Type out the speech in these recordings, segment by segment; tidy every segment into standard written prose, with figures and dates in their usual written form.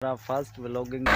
मेरा first vlogging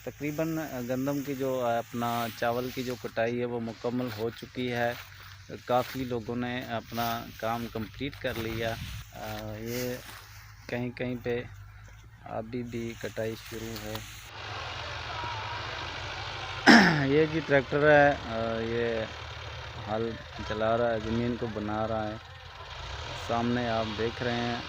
तकरीबन गंदम की जो अपना चावल की जो कटाई है वो मुकम्मल हो चुकी है। काफ़ी लोगों ने अपना काम कंप्लीट कर लिया। ये कहीं कहीं पे अभी भी कटाई शुरू है। ये जी ट्रैक्टर है, ये हल चला रहा है, ज़मीन को बना रहा है। सामने आप देख रहे हैं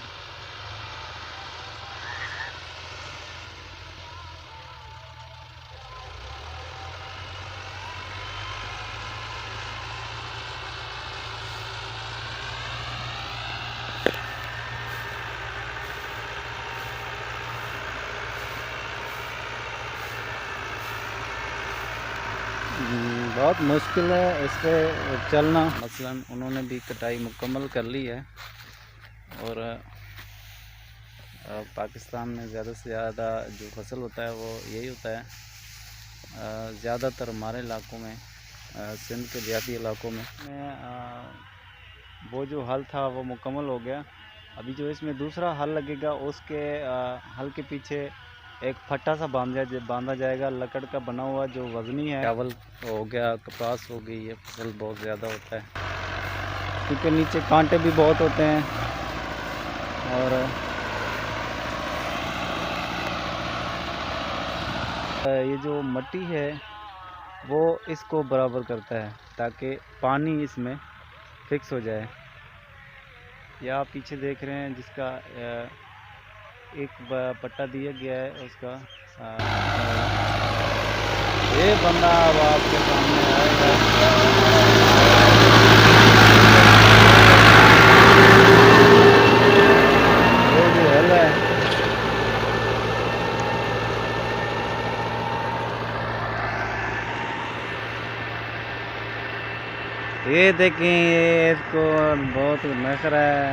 बहुत मुश्किल है इस पे चलना। मसलन उन्होंने भी कटाई मुकम्मल कर ली है और पाकिस्तान में ज़्यादा से ज़्यादा जो फसल होता है वो यही होता है। ज़्यादातर हमारे इलाकों में, सिंध के देहाती इलाकों में वो जो हल था वो मुकम्मल हो गया। अभी जो इसमें दूसरा हल लगेगा उसके हल के पीछे एक फट्टा सा बांधा जाएगा लकड़ का बना हुआ, जो वज़नी है। चावल हो गया, कपास हो गई, ये फसल बहुत ज़्यादा होता है क्योंकि नीचे कांटे भी बहुत होते हैं और ये जो मिट्टी है वो इसको बराबर करता है ताकि पानी इसमें फिक्स हो जाए। ये आप पीछे देख रहे हैं जिसका एक पट्टा दिया गया है उसका। ये बंदा अब आपके सामने आएगा। ये जो हल है ये देखें, ये इसको बहुत नखरा है।